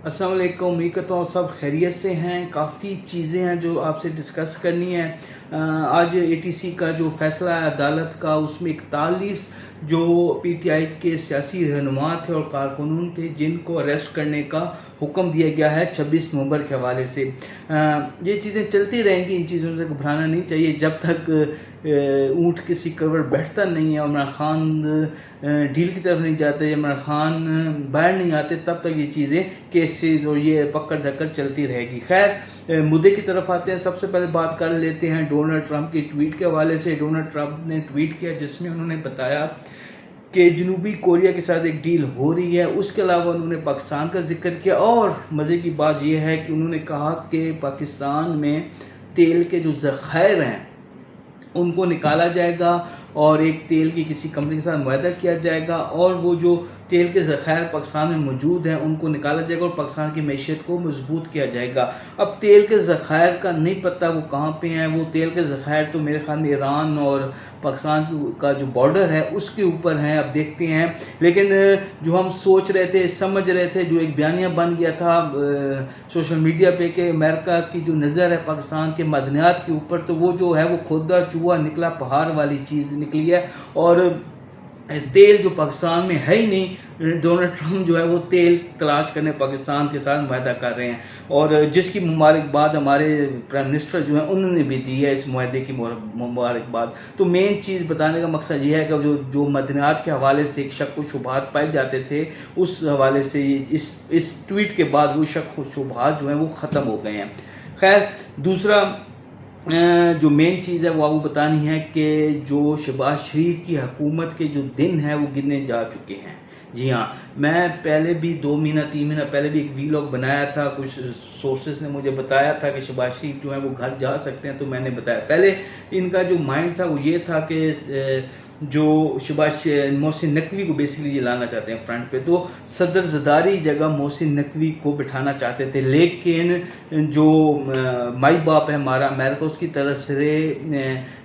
अस्सलाम वालेकुम। उम्मीद करता हूँ सब खैरियत से हैं। काफ़ी चीज़ें हैं जो आपसे डिस्कस करनी है। आज एटीसी का जो फैसला है अदालत का, उसमें 41 जो पीटीआई के सियासी रहनुमा थे और कारकुनून थे जिनको अरेस्ट करने का हुक्म दिया गया है 26 नवंबर के हवाले से। ये चीज़ें चलती रहेंगी, इन चीज़ों से घबराना नहीं चाहिए। जब तक ऊँट किसी कवर बैठता नहीं है, इमरान खान डील की तरफ नहीं जाते, इमरान खान बाहर नहीं आते, तब तक ये चीज़ें केसेस और ये पकड़ धक्कर चलती रहेगी। खैर मुद्दे की तरफ आते हैं। सबसे पहले बात कर लेते हैं डोनाल्ड ट्रंप की ट्वीट के हवाले से। डोनाल्ड ट्रंप ने ट्वीट किया जिसमें उन्होंने बताया कि जनूबी कोरिया के साथ एक डील हो रही है। उसके अलावा उन्होंने पाकिस्तान का जिक्र किया और मज़े की बात यह है कि उन्होंने कहा कि पाकिस्तान में तेल के जो ज़खायर हैं उनको निकाला जाएगा और एक तेल की किसी कंपनी के साथ मुआहदा किया जाएगा और वो जो तेल के ज़खायर पाकिस्तान में मौजूद हैं उनको निकाला जाएगा और पाकिस्तान की मैशियत को मजबूत किया जाएगा। अब तेल के ज़खायर का नहीं पता वो कहाँ पे हैं। वो तेल के ज़खायर तो मेरे ख्याल में ईरान और पाकिस्तान का जो बॉर्डर है उसके ऊपर हैं। अब देखते हैं। लेकिन जो हम सोच रहे थे, समझ रहे थे, जो एक बयानिया बन गया था सोशल मीडिया पे कि अमेरिका की जो नज़र है पाकिस्तान के मदनियात के ऊपर, तो वो जो है वो खुदा चूहा निकला पहाड़ वाली चीज़ निकली है और तेल जो पाकिस्तान में है ही नहीं। डोनाल्ड ट्रंप जो है वो तेल तलाश करने पाकिस्तान के साथ मुआहदा कर रहे हैं और जिसकी मुबारकबाद हमारे प्राइम मिनिस्टर जो हैं उन्होंने भी दी है, इस मुआहदे की मुबारकबाद। तो मेन चीज़ बताने का मकसद ये है कि जो मदनियात के हवाले से एक शक व शुबहात पाए जाते थे, उस हवाले से इस ट्वीट के बाद वो शक व शुबहात जो हैं वो ख़त्म हो गए हैं। खैर दूसरा जो मेन चीज़ है वो आपको बतानी है कि जो शहबाज शरीफ की हुकूमत के जो दिन हैं वो गिनने जा चुके हैं। जी हाँ, मैं पहले भी 2 महीना 3 महीना पहले भी एक वीलॉग बनाया था। कुछ सोर्सेस ने मुझे बताया था कि शहबाज शरीफ जो है वो घर जा सकते हैं, तो मैंने बताया। पहले इनका जो माइंड था वो ये था कि जो मोहसिन नकवी को बेसिकली ये लाना चाहते हैं फ्रंट पे, तो सदर जदारी जगह मोहसिन नकवी को बिठाना चाहते थे। लेकिन जो माई बाप है हमारा अमेरिका, उसकी तरफ से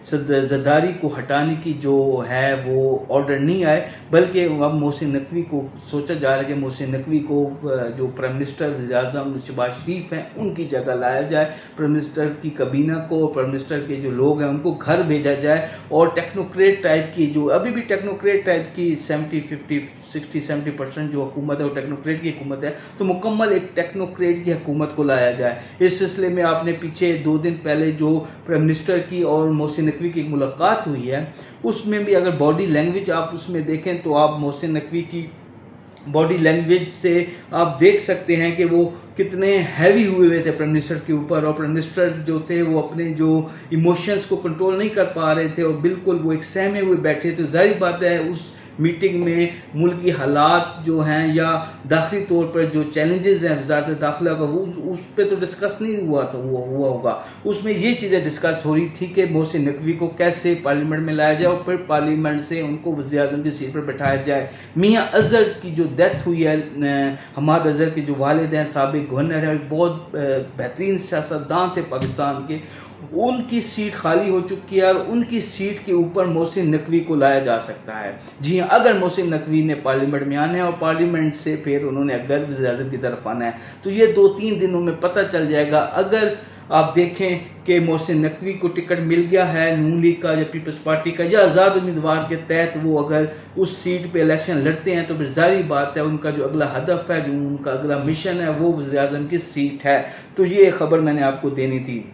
सदर जदारी को हटाने की जो है वो ऑर्डर नहीं आए, बल्कि अब मोहसिन नकवी को सोचा जा रहा है कि मोहसिन नकवी को जो प्राइम मिनिस्टर वज़ीर-ए-आज़म शहबाज शरीफ हैं उनकी जगह लाया जाए। प्राइम मिनिस्टर की कबीना को, प्राइम मिनिस्टर के जो लोग हैं उनको घर भेजा जाए और टेक्नोक्रेट टाइप की, जो अभी भी टेक्नोक्रेट टाइप की 60-70% जो हुकूमत है वो टेक्नोक्रेट की हुकूमत है, तो मुकम्मल एक टेक्नोक्रेट की हुकूमत को लाया जाए। इस सिलसिले में आपने पीछे 2 दिन पहले जो प्राइम मिनिस्टर की और मोहसिन नकवी की एक मुलाकात हुई है, उसमें भी अगर बॉडी लैंग्वेज आप उसमें देखें तो आप मोहसिन नकवी की बॉडी लैंग्वेज से आप देख सकते हैं कि वो कितने हैवी हुए थे प्राइम मिनिस्टर के ऊपर, और प्राइम मिनिस्टर जो थे वो अपने जो इमोशंस को कंट्रोल नहीं कर पा रहे थे और बिल्कुल वो एक सहमे हुए बैठे थे। जाहिर बात है उस मीटिंग में मुल्क की हालात जो हैं या दाखिली तौर पर जो चैलेंजेस हैं वज़ारत दाखिला का, वो उस पर तो डिस्कस नहीं हुआ होगा। उसमें ये चीज़ें डिस्कस हो रही थी कि मोहसिन नकवी को कैसे पार्लियामेंट में लाया जाए और फिर पार्लियामेंट से उनको वज़ीर-ए-आज़म की सीट पर बैठाया जाए। मियाँ अज़हर की जो डेथ हुई है, हमाद अज़हर के जो वालिद हैं, साबिक गवर्नर हैं, बहुत बेहतरीन सियासतदान थे पाकिस्तान के, उनकी सीट खाली हो चुकी है और उनकी सीट के ऊपर मोहसिन नकवी को लाया जा सकता है। जी हाँ, अगर मोहसिन नकवी ने पार्लियामेंट में आना है और पार्लियामेंट से फिर उन्होंने अगर वज़ीर-ए-आज़म की तरफ आना है, तो ये 2-3 दिनों में पता चल जाएगा। अगर आप देखें कि मोहसिन नकवी को टिकट मिल गया है नून लीग का या पीपल्स पार्टी का या आज़ाद उम्मीदवार के तहत, वो अगर उस सीट पे इलेक्शन लड़ते हैं, तो फिर जाहिर बात है उनका जो अगला हदफ है, जो उनका अगला मिशन है, वो वज़ीर-ए-आज़म की सीट है। तो ये खबर मैंने आपको देनी थी।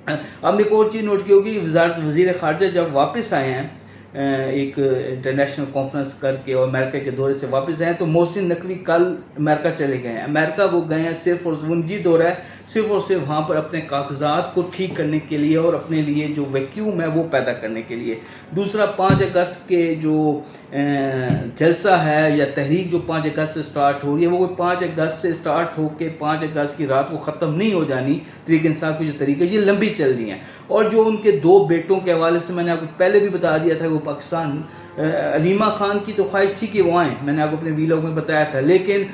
अब एक और चीज़ नोट की होगी, वज़ीर ख़ारजा जब वापस आए हैं एक इंटरनेशनल कॉन्फ्रेंस करके और अमेरिका के दौरे से वापस आए, तो मोहसिन नकवी कल अमेरिका चले गए हैं। अमेरिका वो गए हैं सिर्फ और वंजी दौरा है, सिर्फ और सिर्फ वहाँ पर अपने कागजात को ठीक करने के लिए और अपने लिए जो वैक्यूम है वो पैदा करने के लिए। दूसरा, 5 अगस्त के जो जलसा है या तहरीक जो 5 अगस्त से स्टार्ट हो रही है, वो 5 अगस्त से स्टार्ट होकर 5 अगस्त की रात को ख़त्म नहीं हो जानी। तरीक़े इंसाफ की जो तरीके ये लंबी चल रही हैं। और जो उनके 2 बेटों के हवाले से मैंने आपको पहले भी बता दिया था वो पाकिस्तान, अलीमा खान की तो ख्वाहिश थी कि वो आएँ, मैंने आपको अपने वीलॉग में बताया था, लेकिन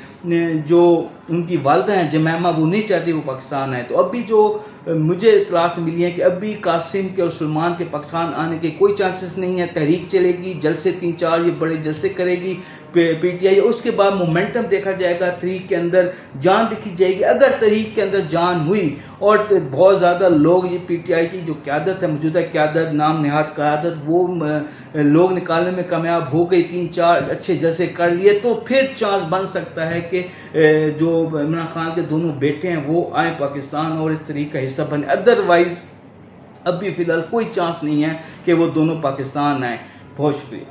جو ان کی والدہ ہیں جمیمہ وہ نہیں چاہتی وہ پاکستان آئے. تو اب بھی جو مجھے اطلاعات ملی ہیں کہ اب بھی قاسم کے اور سلمان کے پاکستان آنے کے کوئی چانسز نہیں ہیں. تحریک چلے گی، جلسے 3-4 یہ بڑے جلسے کرے گی پی ٹی آئی. اس کے بعد مومنٹم دیکھا جائے گا، تحریک کے اندر جان دیکھی جائے گی. اگر تحریک کے اندر جان ہوئی اور بہت زیادہ لوگ یہ پی ٹی آئی کی جو قیادت ہے، موجودہ قیادت، نام نہاد قیادت، وہ لوگ نکالنے میں کامیاب ہو گئی، 3-4 اچھے جلسے کر لیے، تو پھر چانس بن سکتا ہے کہ جو عمران خان کے دونوں بیٹے ہیں وہ آئیں پاکستان اور اس تحریک کا حصہ بنے. ادروائز اب بھی فی الحال کوئی چانس نہیں ہے کہ وہ دونوں پاکستان آئیں. بہت شکریہ.